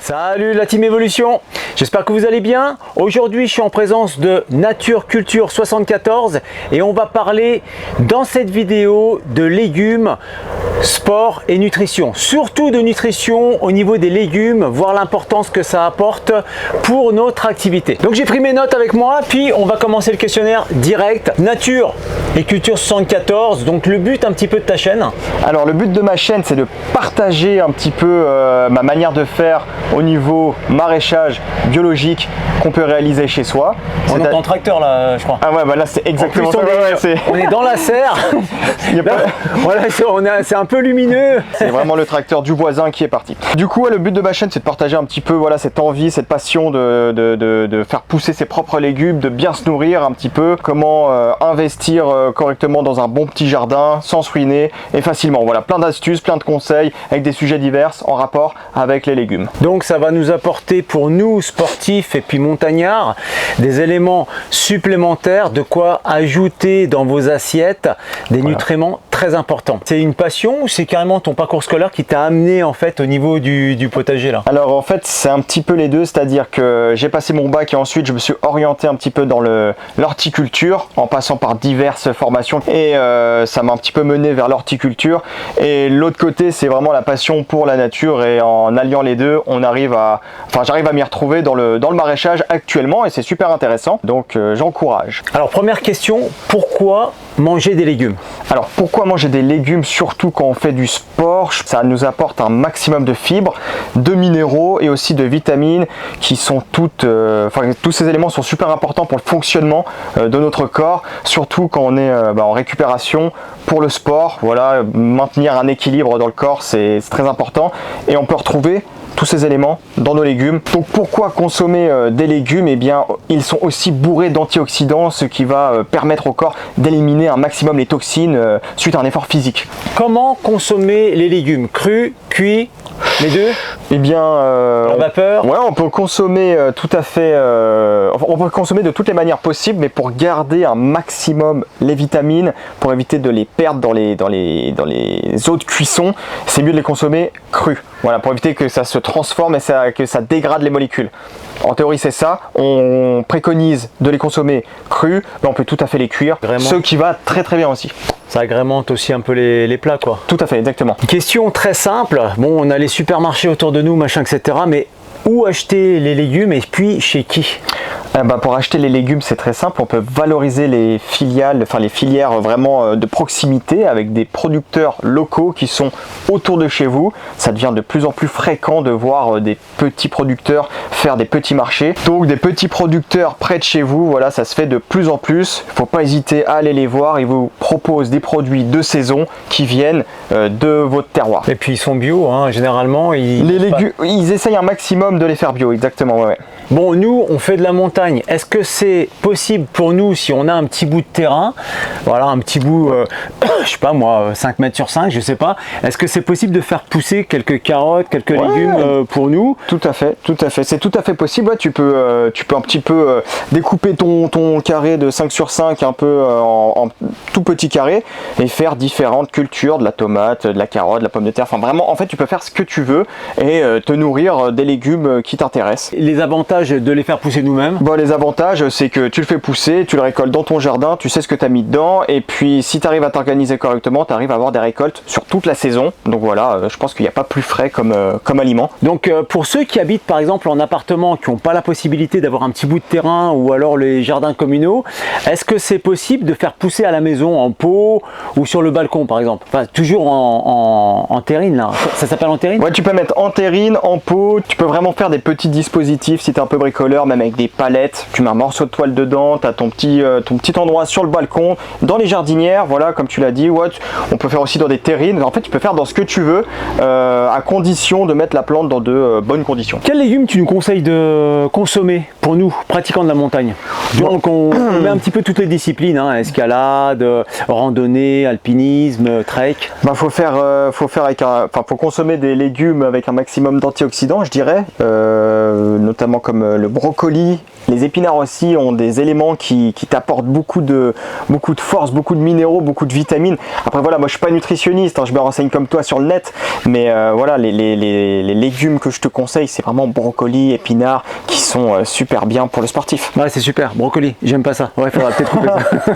Salut la team Evolution, j'espère que vous allez bien. Aujourd'hui je suis en présence de Nature Culture 74 et on va parler dans cette vidéo de légumes, sport et nutrition. Surtout de nutrition au niveau des légumes, voir l'importance que ça apporte pour notre activité. Donc j'ai pris mes notes avec moi, puis on va commencer le questionnaire direct. Nature et Culture 74, donc le but un petit peu de ta chaîne? Alors le but de ma chaîne, c'est de partager un petit peu ma manière de faire au niveau maraîchage biologique qu'on peut réaliser chez soi. On entend le tracteur là, je crois. Ah ouais, bah là c'est exactement ça. On est dans la serre. Voilà, c'est un peu lumineux. C'est vraiment le tracteur du voisin qui est parti. Du coup, le but de ma chaîne, c'est de partager un petit peu cette envie, cette passion de faire pousser ses propres légumes, de bien se nourrir un petit peu, comment investir correctement dans un bon petit jardin sans se ruiner et facilement. Voilà, plein d'astuces, plein de conseils avec des sujets divers en rapport avec les légumes. Donc ça va nous apporter pour nous sportifs et puis montagnards des éléments supplémentaires, de quoi ajouter dans vos assiettes des nutriments très importants. C'est une passion ou c'est carrément ton parcours scolaire qui t'a amené en fait au niveau du potager là? Alors en fait c'est un petit peu les deux, c'est-à-dire que j'ai passé mon bac et ensuite je me suis orienté un petit peu dans l'horticulture en passant par diverses formations et ça m'a un petit peu mené vers l'horticulture. Et l'autre côté c'est vraiment la passion pour la nature et en alliant les deux j'arrive à m'y retrouver dans le maraîchage actuellement et c'est super intéressant, donc j'encourage. Alors première question, pourquoi manger des légumes? Alors pourquoi manger des légumes, surtout quand on fait du sport? Ça nous apporte un maximum de fibres, de minéraux et aussi de vitamines qui sont tous ces éléments sont super importants pour le fonctionnement de notre corps, surtout quand on est en récupération pour le sport. Voilà, maintenir un équilibre dans le corps, c'est très important et on peut retrouver tous ces éléments dans nos légumes. Donc pourquoi consommer des légumes? Eh bien ils sont aussi bourrés d'antioxydants, ce qui va permettre au corps d'éliminer un maximum les toxines suite à un effort physique. Comment consommer les légumes? Crus, cuits, les deux? Eh bien en vapeur? Ouais, on peut consommer tout à fait on peut consommer de toutes les manières possibles, mais pour garder un maximum les vitamines, pour éviter de les perdre dans les eaux de cuisson, c'est mieux de les consommer crus. Voilà, pour éviter que ça se transforme et que ça dégrade les molécules. En théorie c'est ça, on préconise de les consommer crus, mais on peut tout à fait les cuire, ce qui va très très bien aussi. Ça agrémente aussi un peu les plats quoi. Tout à fait, exactement. Question très simple, bon on a les supermarchés autour de nous, machin etc. Mais où acheter les légumes et puis chez qui? Pour acheter les légumes c'est très simple, on peut valoriser les filiales, les filières vraiment de proximité avec des producteurs locaux qui sont autour de chez vous. Ça devient de plus en plus fréquent de voir des petits producteurs faire des petits marchés. Donc des petits producteurs près de chez vous, voilà, ça se fait de plus en plus. Il ne faut pas hésiter à aller les voir, ils vous proposent des produits de saison qui viennent de votre terroir. Et puis ils sont bio, hein, généralement. Les légumes, ils essayent un maximum de les faire bio, exactement. Ouais. Bon, nous on fait de la montagne. Est-ce que c'est possible pour nous, si on a un petit bout de terrain, voilà, un petit bout, je sais pas moi, 5 mètres sur 5, je sais pas, est-ce que c'est possible de faire pousser quelques carottes, quelques légumes pour nous? Tout à fait, c'est tout à fait possible. Ouais, tu peux un petit peu découper ton carré de 5 sur 5 un peu en tout petit carré et faire différentes cultures, de la tomate, de la carotte, de la pomme de terre, enfin vraiment en fait tu peux faire ce que tu veux et te nourrir des légumes qui t'intéressent. Les avantages de les faire pousser nous-mêmes? Bon, les avantages c'est que tu le fais pousser, tu le récoltes dans ton jardin, tu sais ce que tu as mis dedans et puis si tu arrives à t'organiser correctement, tu arrives à avoir des récoltes sur toute la saison. Donc voilà, je pense qu'il n'y a pas plus frais comme aliment. Donc pour ceux qui habitent par exemple en appartement, qui n'ont pas la possibilité d'avoir un petit bout de terrain ou alors les jardins communaux, est-ce que c'est possible de faire pousser à la maison en pot ou sur le balcon par exemple? Enfin toujours en terrine là, ça s'appelle en terrine? Ouais, tu peux mettre en terrine, en pot, tu peux vraiment faire des petits dispositifs si tu es un peu bricoleur, même avec des palettes, tu mets un morceau de toile dedans, tu as ton petit endroit sur le balcon, dans les jardinières, voilà, comme tu l'as dit, ouais, on peut faire aussi dans des terrines, en fait tu peux faire dans ce que tu veux, à condition de mettre la plante dans de bonnes conditions. Quels légumes tu nous conseilles de consommer pour nous, pratiquants de la montagne? Donc on met un petit peu toutes les disciplines, hein, escalade, randonnée, alpinisme, trek. Faut consommer des légumes avec un maximum d'antioxydants, je dirais. notamment comme le brocoli. Les épinards aussi ont des éléments qui t'apportent beaucoup de force, beaucoup de minéraux, beaucoup de vitamines. Après voilà, moi je suis pas nutritionniste, hein, je me renseigne comme toi sur le net, mais voilà, les légumes que je te conseille, c'est vraiment brocoli, épinards, qui sont super bien pour le sportif. Ouais, c'est super, brocoli, j'aime pas ça. Ouais, faudra peut-être couper ça.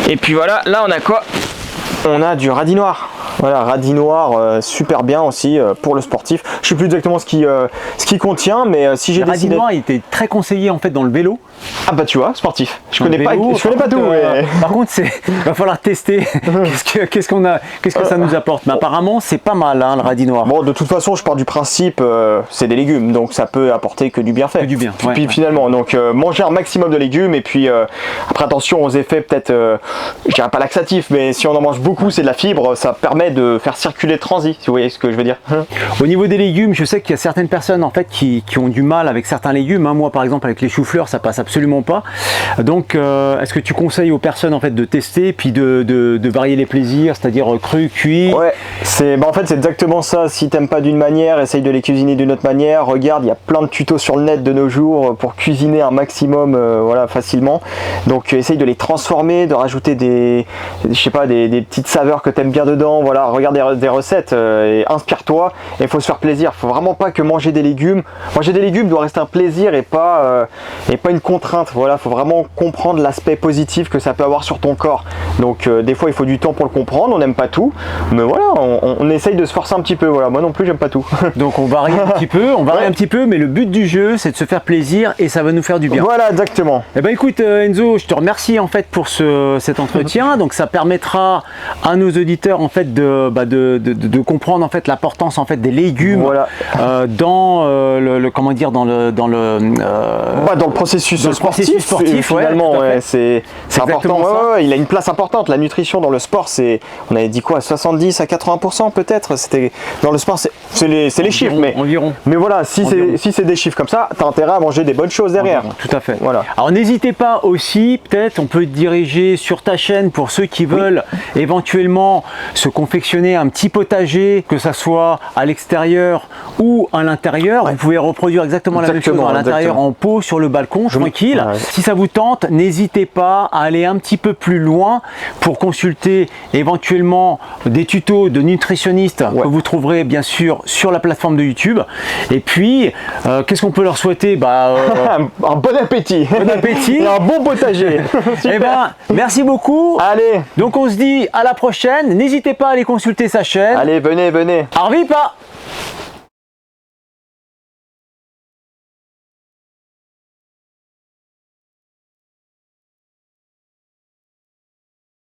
Et puis voilà, là on a quoi? On a du radis noir. Voilà, radis noir, super bien aussi pour le sportif. Je sais plus exactement ce qui contient, mais si j'ai le radis décidé... noir, il était très conseillé en fait dans le vélo. Ah bah tu vois, sportif. Je Dans le connais pas, vélo, je connais pas par tout. contre, Mais... Par contre, va falloir tester. Qu'est-ce que ça nous apporte. Mais apparemment, c'est pas mal, hein, le radis noir. Bon, de toute façon, je pars du principe, c'est des légumes, donc ça peut apporter que du bienfait. Que du bien. Ouais, puis finalement, donc manger un maximum de légumes et puis après attention aux effets peut-être, je dirais pas laxatifs, mais si on en mange beaucoup, c'est de la fibre, ça permet de faire circuler le transit, si vous voyez ce que je veux dire. Au niveau des légumes, je sais qu'il y a certaines personnes en fait qui ont du mal avec certains légumes. Hein. Moi, par exemple, avec les choux-fleurs, ça passe absolument pas. Donc, est-ce que tu conseilles aux personnes en fait de tester, puis de varier les plaisirs, c'est-à-dire cru, cuit? Ouais, en fait c'est exactement ça. Si t'aimes pas d'une manière, essaye de les cuisiner d'une autre manière. Regarde, il y a plein de tutos sur le net de nos jours pour cuisiner un maximum, voilà, facilement. Donc essaye de les transformer, de rajouter des petites saveurs que t'aimes bien dedans. Voilà, regarde des recettes et inspire-toi. Et il faut se faire plaisir. Faut vraiment pas que manger des légumes. Manger des légumes doit rester un plaisir et pas une contrainte. Voilà, faut vraiment comprendre l'aspect positif que ça peut avoir sur ton corps. Donc des fois il faut du temps pour le comprendre. On n'aime pas tout, mais voilà, on essaye de se forcer un petit peu. Voilà, moi non plus j'aime pas tout. Donc on varie un petit peu, mais le but du jeu c'est de se faire plaisir et ça va nous faire du bien. Voilà, exactement. Eh ben écoute Enzo, je te remercie en fait pour cet entretien. Donc ça permettra à nos auditeurs en fait de comprendre en fait l'importance en fait des légumes, voilà. Dans le comment dire dans le processus sportif finalement, ouais, c'est important. Ouais, il a une place importante. La nutrition dans le sport, on avait dit quoi, 70 à 80% peut-être. C'était dans le sport, c'est les chiffres, mais environ. Mais voilà, si c'est des chiffres comme ça, t'as intérêt à manger des bonnes choses derrière. Environ, tout à fait. Voilà. Alors n'hésitez pas aussi, peut-être on peut diriger sur ta chaîne pour ceux qui veulent éventuellement se confectionner un petit potager, que ça soit à l'extérieur ou à l'intérieur. Vous pouvez reproduire exactement la même chose à l'intérieur, en pot, sur le balcon, tranquille. Ouais. Si ça vous tente, n'hésitez pas à aller un petit peu plus loin pour consulter éventuellement des tutos de nutritionnistes que vous trouverez bien sûr sur la plateforme de YouTube. Et puis, qu'est-ce qu'on peut leur souhaiter? Un bon appétit. Bon appétit. Et un bon potager. Eh ben, merci beaucoup. Allez. Donc on se dit à la prochaine. N'hésitez pas à aller consulter sa chaîne. Allez, venez. Arvipa.